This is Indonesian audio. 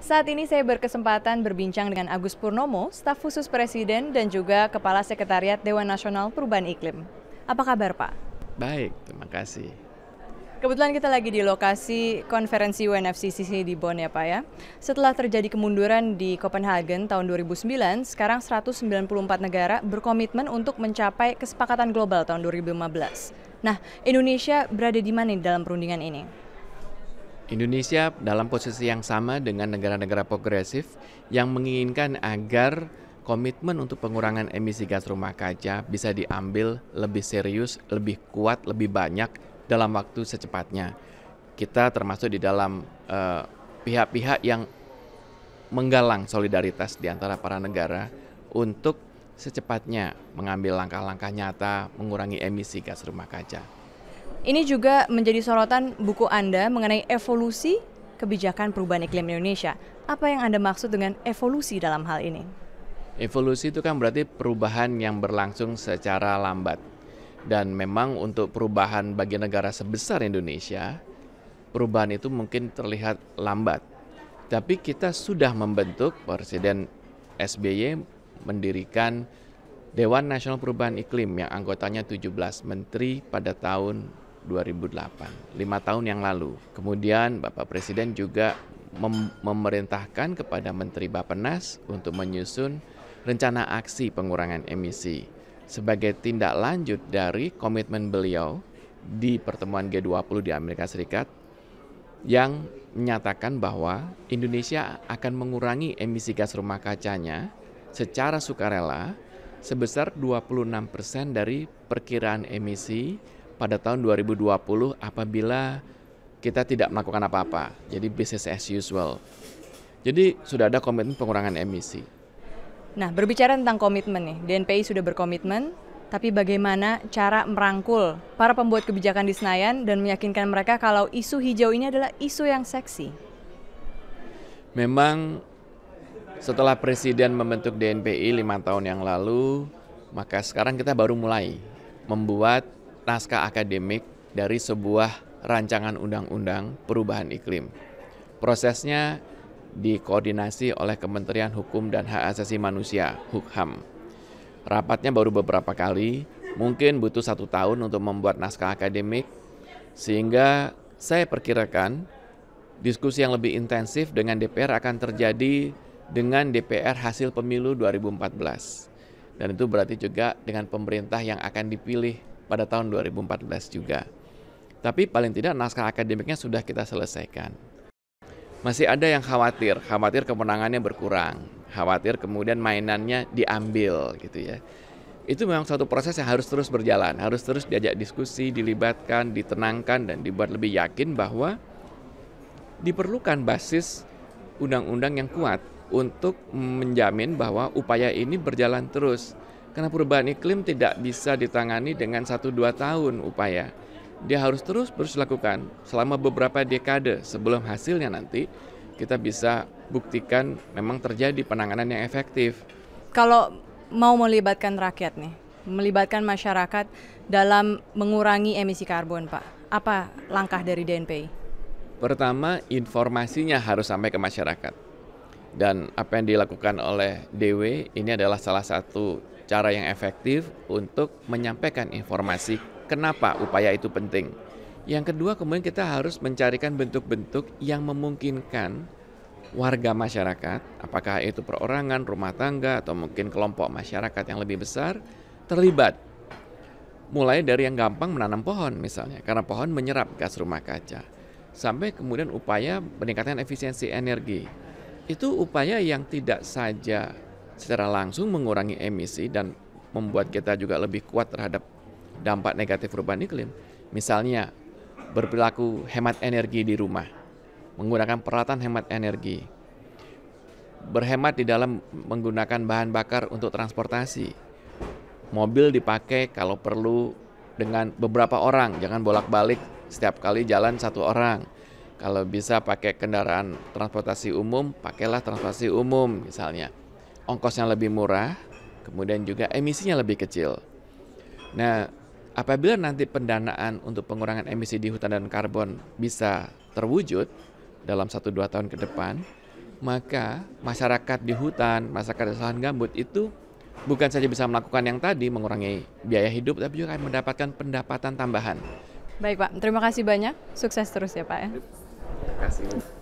Saat ini saya berkesempatan berbincang dengan Agus Purnomo, staf khusus Presiden dan juga Kepala Sekretariat Dewan Nasional Perubahan Iklim. Apa kabar, Pak? Baik, terima kasih. Kebetulan kita lagi di lokasi konferensi UNFCCC di Bonn ya Pak ya. Setelah terjadi kemunduran di Copenhagen tahun 2009, sekarang 194 negara berkomitmen untuk mencapai kesepakatan global tahun 2015. Nah, Indonesia berada di mana dalam perundingan ini? Indonesia dalam posisi yang sama dengan negara-negara progresif yang menginginkan agar komitmen untuk pengurangan emisi gas rumah kaca bisa diambil lebih serius, lebih kuat, lebih banyak dalam waktu secepatnya. Kita termasuk di dalam pihak-pihak yang menggalang solidaritas di antara para negara untuk secepatnya mengambil langkah-langkah nyata mengurangi emisi gas rumah kaca. Ini juga menjadi sorotan buku Anda mengenai evolusi kebijakan perubahan iklim Indonesia. Apa yang Anda maksud dengan evolusi dalam hal ini? Evolusi itu kan berarti perubahan yang berlangsung secara lambat. Dan memang untuk perubahan bagi negara sebesar Indonesia, perubahan itu mungkin terlihat lambat. Tapi kita sudah membentuk, Presiden SBY mendirikan Dewan Nasional Perubahan Iklim yang anggotanya 17 menteri pada tahun 2008, 5 tahun yang lalu. Kemudian Bapak Presiden juga memerintahkan kepada Menteri Bappenas untuk menyusun rencana aksi pengurangan emisi sebagai tindak lanjut dari komitmen beliau di pertemuan G20 di Amerika Serikat yang menyatakan bahwa Indonesia akan mengurangi emisi gas rumah kacanya secara sukarela sebesar 26% dari perkiraan emisi pada tahun 2020 apabila kita tidak melakukan apa-apa. Jadi business as usual. Jadi sudah ada komitmen pengurangan emisi. Nah, berbicara tentang komitmen nih, DNPI sudah berkomitmen, tapi bagaimana cara merangkul para pembuat kebijakan di Senayan dan meyakinkan mereka kalau isu hijau ini adalah isu yang seksi? Memang setelah Presiden membentuk DNPI 5 tahun yang lalu, maka sekarang kita baru mulai membuat naskah akademik dari sebuah rancangan undang-undang perubahan iklim. Prosesnya dikoordinasi oleh Kementerian Hukum dan Hak Asasi Manusia, Hukham. Rapatnya baru beberapa kali, mungkin butuh 1 tahun untuk membuat naskah akademik, sehingga saya perkirakan diskusi yang lebih intensif dengan DPR akan terjadi dengan DPR hasil pemilu 2014. Dan itu berarti juga dengan pemerintah yang akan dipilih pada tahun 2014 juga. Tapi paling tidak naskah akademiknya sudah kita selesaikan. Masih ada yang khawatir kemenangannya berkurang, khawatir kemudian mainannya diambil gitu ya. Itu memang suatu proses yang harus terus berjalan, harus terus diajak diskusi, dilibatkan, ditenangkan dan dibuat lebih yakin bahwa diperlukan basis undang-undang yang kuat untuk menjamin bahwa upaya ini berjalan terus. Karena perubahan iklim tidak bisa ditangani dengan 1-2 tahun upaya. Dia harus terus dilakukan selama beberapa dekade sebelum hasilnya nanti kita bisa buktikan memang terjadi penanganan yang efektif. Kalau mau melibatkan rakyat nih, melibatkan masyarakat dalam mengurangi emisi karbon, Pak, apa langkah dari DNPI? Pertama, informasinya harus sampai ke masyarakat. Dan apa yang dilakukan oleh DW ini adalah salah satu cara yang efektif untuk menyampaikan informasi kenapa upaya itu penting. Yang kedua, kemudian kita harus mencarikan bentuk-bentuk yang memungkinkan warga masyarakat, apakah itu perorangan, rumah tangga, atau mungkin kelompok masyarakat yang lebih besar, terlibat. Mulai dari yang gampang menanam pohon misalnya, karena pohon menyerap gas rumah kaca. Sampai kemudian upaya peningkatan efisiensi energi. Itu upaya yang tidak saja secara langsung mengurangi emisi dan membuat kita juga lebih kuat terhadap dampak negatif perubahan iklim. Misalnya, berperilaku hemat energi di rumah, menggunakan peralatan hemat energi, berhemat di dalam menggunakan bahan bakar untuk transportasi. Mobil dipakai kalau perlu dengan beberapa orang, jangan bolak-balik setiap kali jalan 1 orang. Kalau bisa pakai kendaraan transportasi umum, pakailah transportasi umum misalnya. Ongkosnya lebih murah, kemudian juga emisinya lebih kecil. Nah, apabila nanti pendanaan untuk pengurangan emisi di hutan dan karbon bisa terwujud dalam 1-2 tahun ke depan, maka masyarakat di hutan, masyarakat di lahan gambut itu bukan saja bisa melakukan yang tadi, mengurangi biaya hidup, tapi juga akan mendapatkan pendapatan tambahan. Baik Pak, terima kasih banyak. Sukses terus ya Pak ya. Terima kasih.